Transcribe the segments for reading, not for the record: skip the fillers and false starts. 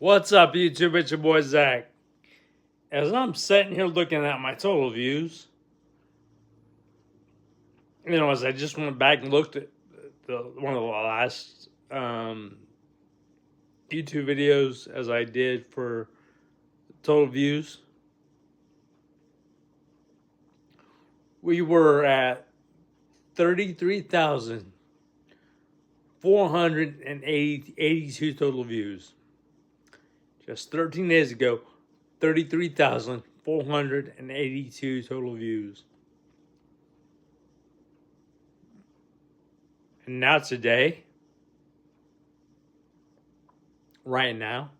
What's up, YouTube? It's your boy Zach. As I'm sitting here looking at my total views, as I just went back and looked at one of the last YouTube videos as I did for total views, we were at 33,482 total views. Just 13 days ago, 33,482 total views. And now today, right now,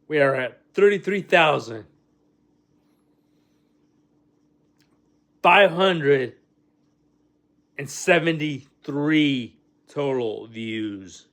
we are at 33,573 total views.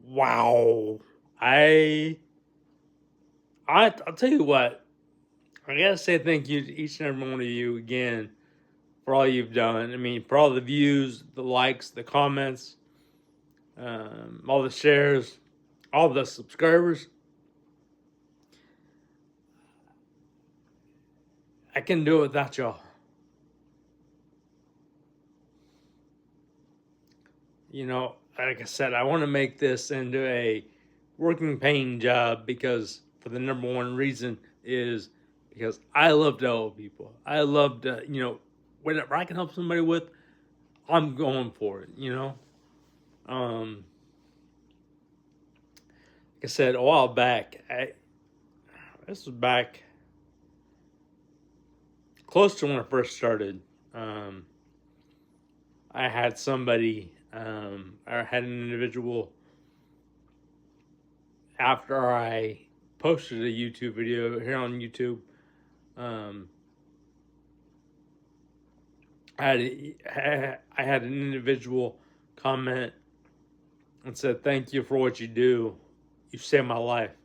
Wow. I'll tell you what, I gotta say thank you to each and every one of you again for all you've done. I mean, for all the views, the likes, the comments, all the shares, all the subscribers. I can do it without y'all. Like I said, I want to make this into a working paying job because for the number one reason is because I love to help people. I love to, whatever I can help somebody with, I'm going for it, Like I said, a while back, this was back close to when I first started. I had somebody, I had an individual after I posted a YouTube video here on YouTube. I had an individual comment and said, "Thank you for what you do. You saved my life."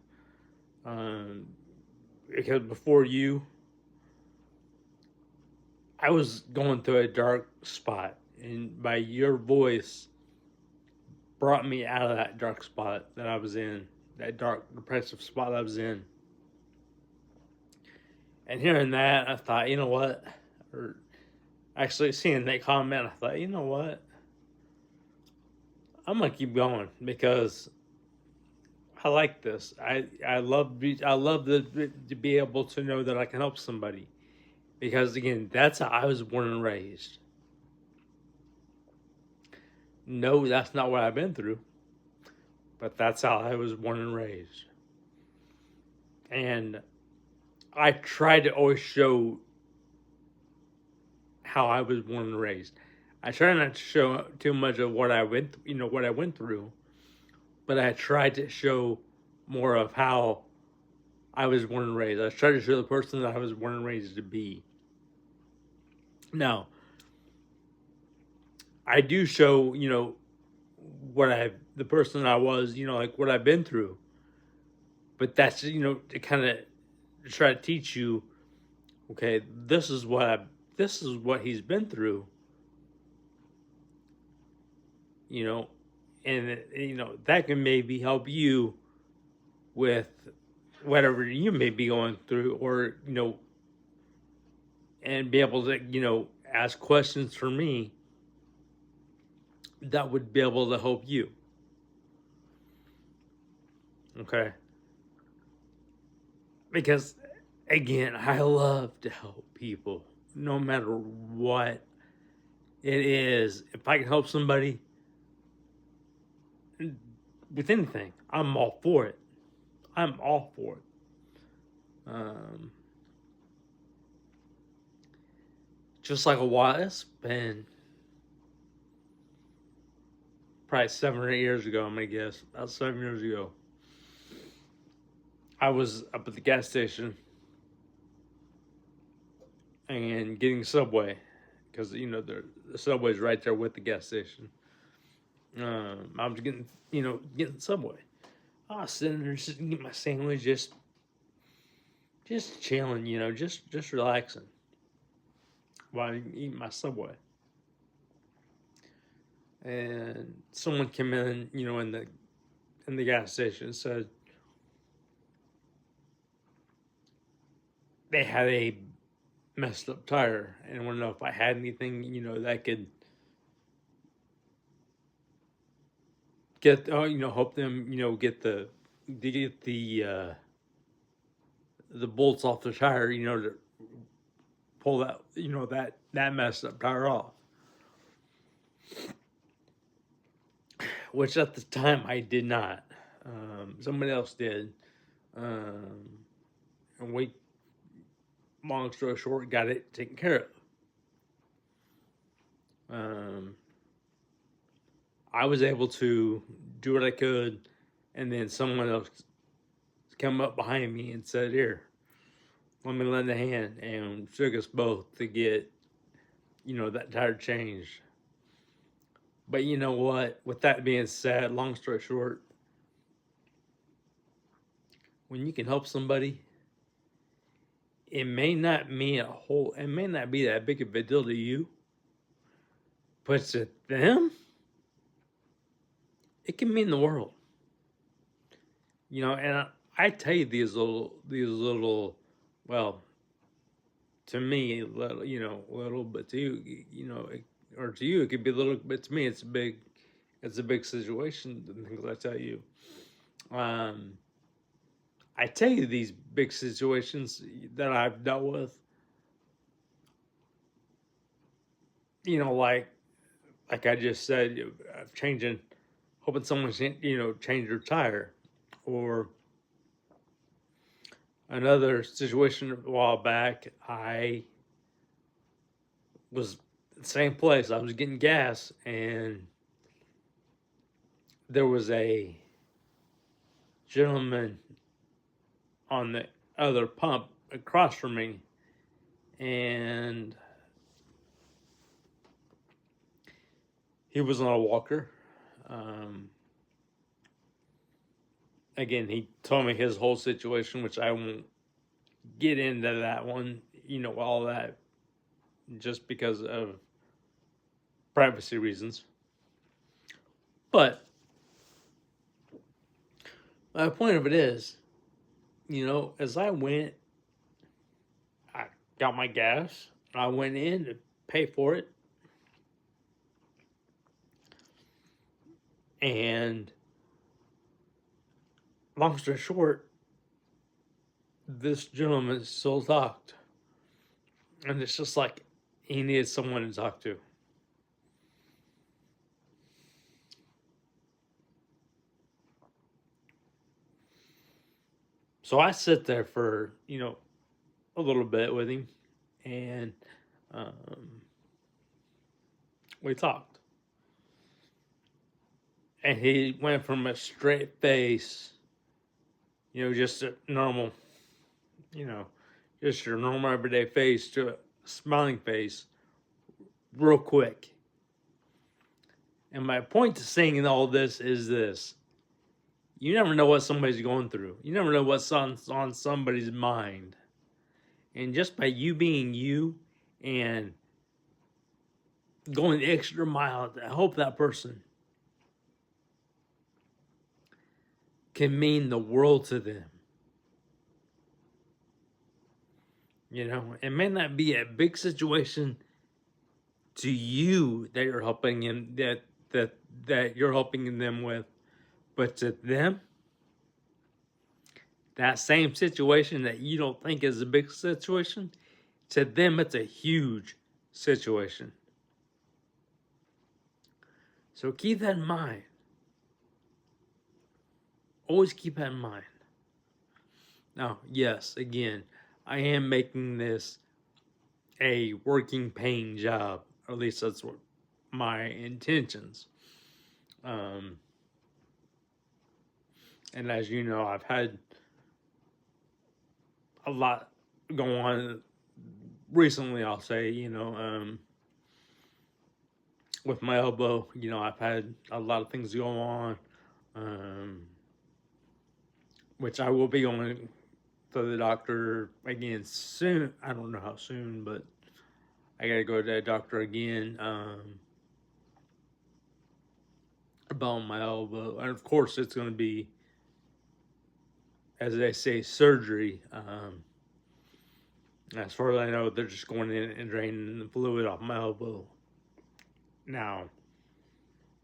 Because before you, I was going through a dark spot, and by your voice brought me out of that dark spot that I was in, that dark, depressive spot I was in. And hearing that, I thought, you know what? Or actually seeing that comment, I thought, you know what? I'm gonna keep going because I like this. I love to be able to know that I can help somebody because again, that's how I was born and raised. No, that's not what I've been through, but that's how I was born and raised. And I try to always show how I was born and raised. I try not to show too much of what I went through, but I try to show more of how I was born and raised. I try to show the person that I was born and raised to be. Now, I do show, the person I was, like what I've been through. But that's, to kind of try to teach you, okay, this is what he's been through. And that can maybe help you with whatever you may be going through, or and be able to ask questions for me that would be able to help you. Okay, because again, I love to help people no matter what it is. If I can help somebody with anything, I'm all for it. I'm all for it. Just like a while, it's been probably 7 or 8 years ago, I'm gonna guess. About 7 years ago. I was up at the gas station and getting Subway because the Subway's right there with the gas station. I was getting Subway. I was sitting there just getting my sandwich, just chilling, just relaxing while I eat my Subway. And someone came in, in in the gas station said they had a messed up tire and wanted to know if I had anything, that could get, help them, get the bolts off the tire, to pull that, that messed up tire off. Which at the time I did not. Somebody else did. And we, long story short, got it taken care of. I was able to do what I could, and then someone else come up behind me and said, "Here, let me lend a hand," and took us both to get, that tire changed. But you know what? With that being said, long story short, when you can help somebody, it may not mean it may not be that big of a deal to you, but to them, it can mean the world. And I tell you these little, well, to me, little, but to you, or to you, it could be a little, but to me, it's a big situation. The things I tell you, I tell you these big situations that I've dealt with, like I just said, hoping someone, change their tire, or another situation a while back, I was the same place. I was getting gas, and there was a gentleman on the other pump across from me, and he was on a walker. Again, he told me his whole situation, which I won't get into that one, all that, just because of privacy reasons. But my point of it is, as I got my gas, I went in to pay for it, and long story short, this gentleman still talked, and it's just like he needed someone to talk to. So I sit there for a little bit with him, and we talked, and he went from a straight face, just a normal, just your normal everyday face, to a smiling face real quick. And my point to saying all this is this: you never know what somebody's going through. You never know what's on somebody's mind. And just by you being you and going the extra mile to help that person can mean the world to them. It may not be a big situation to you that you're helping in that you're helping them with, but to them, that same situation that you don't think is a big situation, to them it's a huge situation. So keep that in mind. Always keep that in mind. Now, yes, again, I am making this a working paying job. Or at least that's what my intentions. And as you know, I've had a lot going on recently, I'll say, with my elbow. I've had a lot of things go on, which I will be going to the doctor again soon. I don't know how soon, but I gotta go to the doctor again. about my elbow, and of course, it's going to be, as they say, surgery. As far as I know, they're just going in and draining the fluid off my elbow. Now,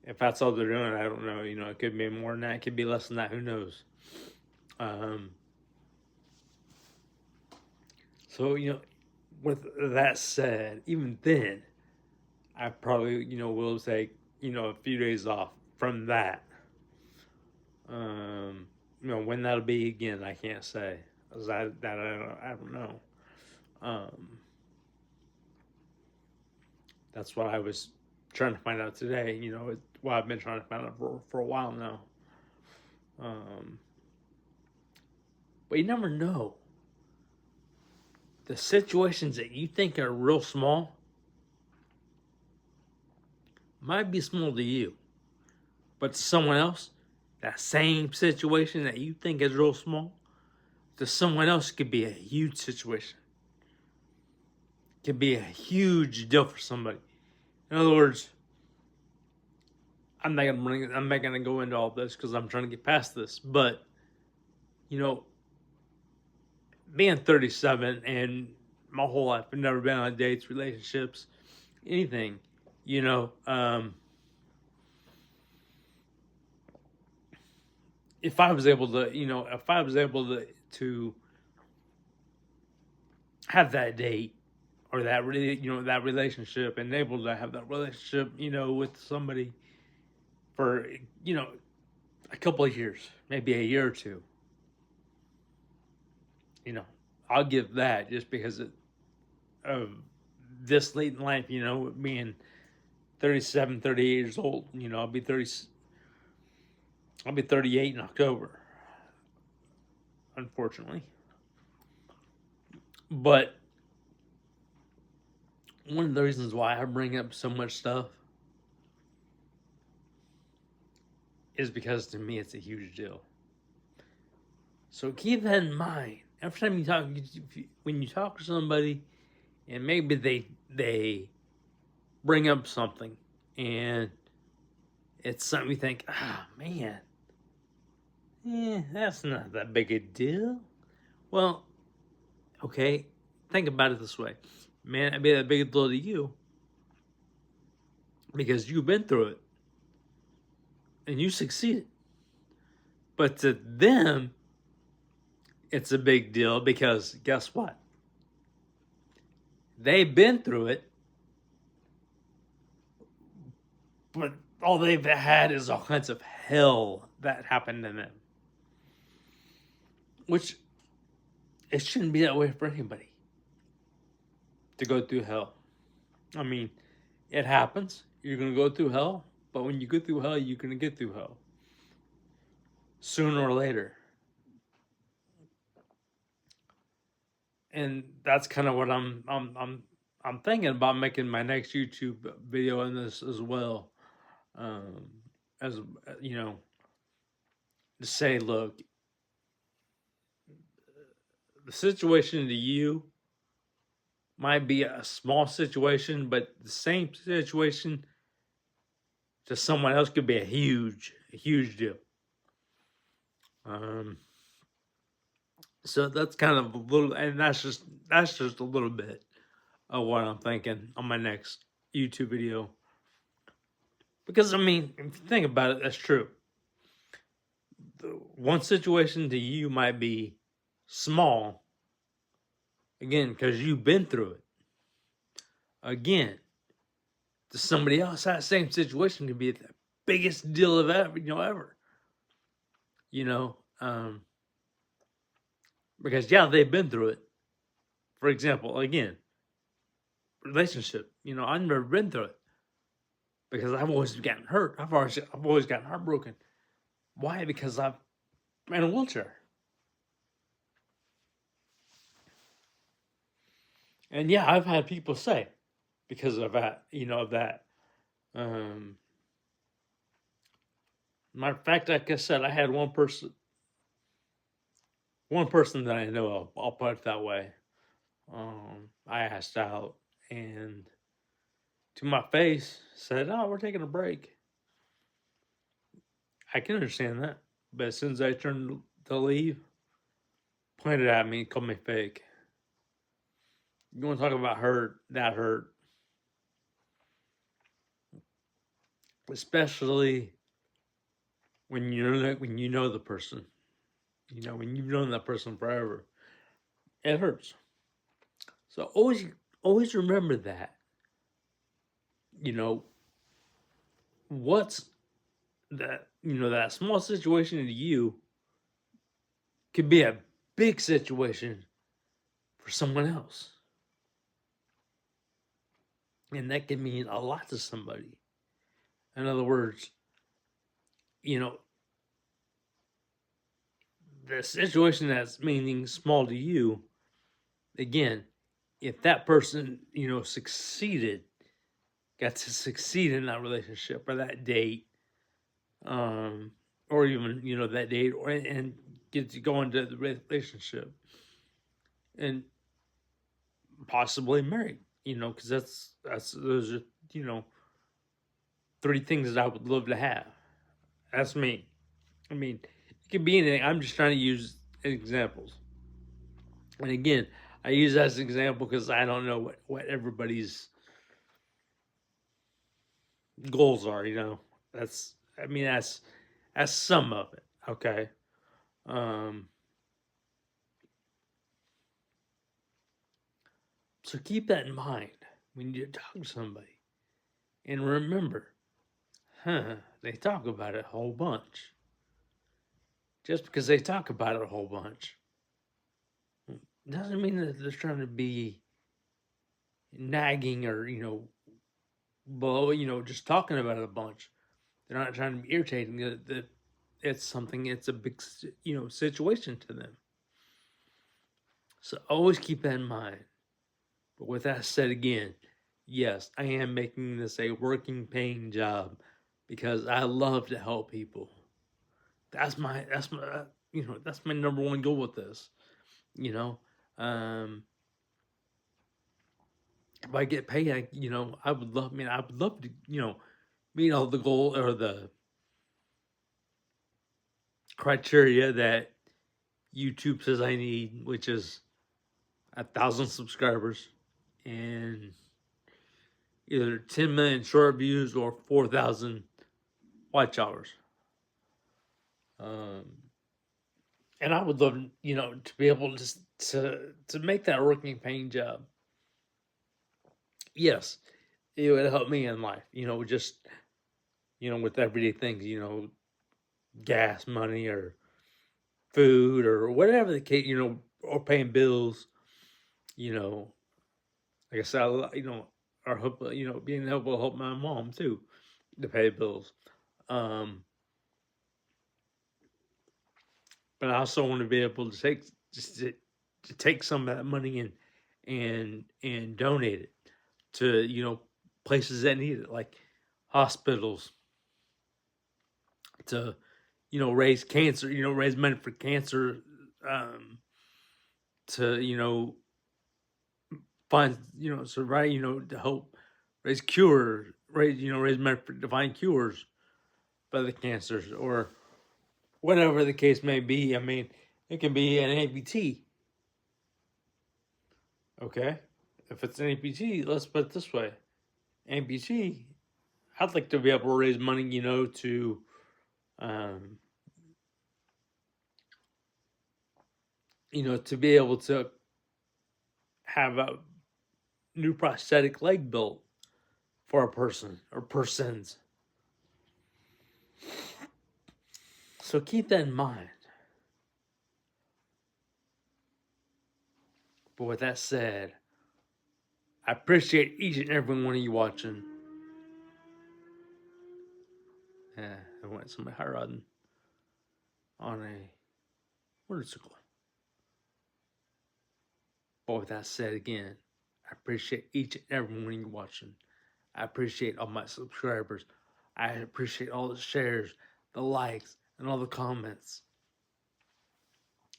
if that's all they're doing, I don't know. It could be more than that. It could be less than that. Who knows? Um, so, with that said, even then, I probably, will take, a few days off from that. When that'll be again, I can't say. 'Cause I don't know. Um, that's what I was trying to find out today. What I've been trying to find out for a while now. But you never know. The situations that you think are real small might be small to you. But to someone else, that same situation that you think is real small, to someone else could be a huge situation. Could be a huge deal for somebody. In other words, I'm not gonna go into all this because I'm trying to get past this. But being 37 and my whole life, I've never been on dates, relationships, anything. If I was able to have that date or that that relationship, and able to have that relationship, with somebody for a couple of years, maybe a year or two, I'll give that just because of this late in life, being 37, 38 years old. I'll be 38 in October, unfortunately. But one of the reasons why I bring up so much stuff is because to me it's a huge deal. So keep that in mind. Every time you talk, when you talk to somebody, and maybe they bring up something, and it's something you think, man, that's not that big a deal. Well, okay, think about it this way. Man, it'd be that big a deal to you because you've been through it and you succeeded. But to them, it's a big deal because guess what? They've been through it, but all they've had is all kinds of hell that happened to them. Which, it shouldn't be that way for anybody to go through hell. I mean, it happens. You're going to go through hell, but when you go through hell, you're going to get through hell. Sooner or later. And that's kind of what I'm thinking about making my next YouTube video on this as well. As to say, look, the situation to you might be a small situation, but the same situation to someone else could be a huge deal. So that's kind of a little, and that's just a little bit of what I'm thinking on my next YouTube video. Because I mean, if you think about it, that's true. The one situation to you might be small, again, because you've been through it. Again, to somebody else, that same situation could be the biggest deal of ever. Because they've been through it. For example, again, relationship. I've never been through it because I've always gotten hurt. I've always gotten heartbroken. Why? Because I'm in a wheelchair. And I've had people say, because of that, of that. Matter of fact, like I said, I had one person that I know of, I'll put it that way. I asked out and to my face said, "Oh, we're taking a break." I can understand that. But as soon as I turned to leave, pointed at me, called me fake. You want to talk about hurt? That hurt. Especially when you know the person. You know, when you've known that person forever. It hurts. So always remember that. You know, what's that, that small situation to you could be a big situation for someone else. And that can mean a lot to somebody. In other words, you know, the situation that's meaning small to you, again, if that person, succeeded, got to succeed in that relationship or that date, or even, that date, and get to go into the relationship and possibly married, because those are, three things that I would love to have. That's me. I mean, it could be anything. I'm just trying to use examples. And again, I use that as an example because I don't know what everybody's goals are, That's some of it. Okay. So keep that in mind when you talk to somebody. And remember, they talk about it a whole bunch. Just because they talk about it a whole bunch doesn't mean that they're trying to be nagging or, just talking about it a bunch. They're not trying to be irritating. That it's a big, situation to them. So always keep that in mind. But with that said, again, yes, I am making this a working, paying job because I love to help people. That's my that's my number one goal with this. If I get paid, I would love. I would love to, meet all the goal or the criteria that YouTube says I need, which is 1,000 subscribers and either 10 million short views or 4,000 watch hours. And I would love, to be able to make that working paying job. Yes, it would help me in life, just, with everyday things, gas money or food or whatever the case, or paying bills, like I said, or hope, being able to help my mom too to pay bills. But I also want to be able to take some of that money and donate it to places that need it, like hospitals, to raise cancer, raise money for cancer, to find survive, to help raise raise money to find cures for the cancers or whatever the case may be. I mean, it can be an amputee. Okay, if it's an amputee, let's put it this way: amputee, I'd like to be able to raise money, to to be able to have a new prosthetic leg built for a person or persons. So keep that in mind. But with that said, I appreciate each and every one of you watching. Yeah, I went somebody high riding on a motorcycle. But with that said, again, I appreciate each and every one of you watching. I appreciate all my subscribers. I appreciate all the shares, the likes, and all the comments.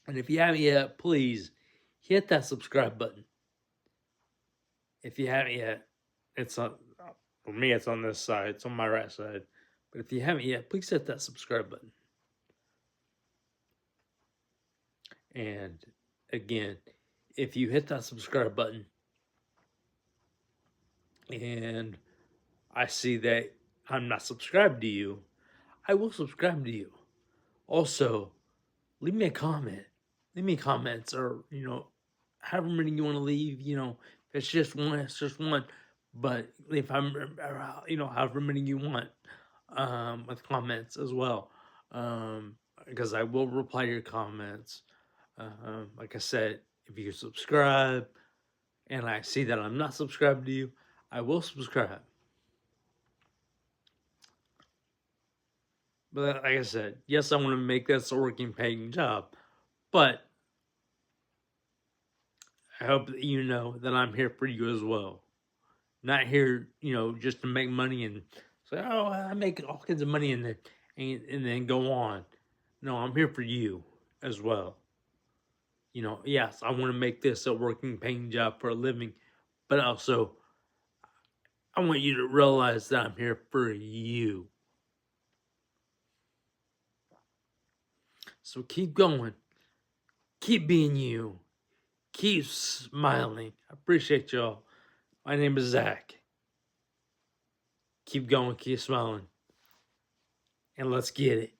And if you haven't yet, please hit that subscribe button. If you haven't yet, it's on, for me, it's on this side. It's on my right side. But if you haven't yet, please hit that subscribe button. And again, if you hit that subscribe button and I see that I'm not subscribed to you, I will subscribe to you. Also, leave me a comment. Leave me comments, or however many you want to leave. If it's just one, it's just one. But if I'm, however many you want, with comments as well, because I will reply to your comments. Like I said, if you subscribe and I see that I'm not subscribed to you, I will subscribe. But like I said, yes, I want to make this a working, paying job. But I hope that you know that I'm here for you as well. Not here, just to make money and say, oh, I make all kinds of money and then go on. No, I'm here for you as well. Yes, I want to make this a working, paying job for a living, but also I want you to realize that I'm here for you. So keep going. Keep being you. Keep smiling. I appreciate y'all. My name is Zach. Keep going. Keep smiling. And let's get it.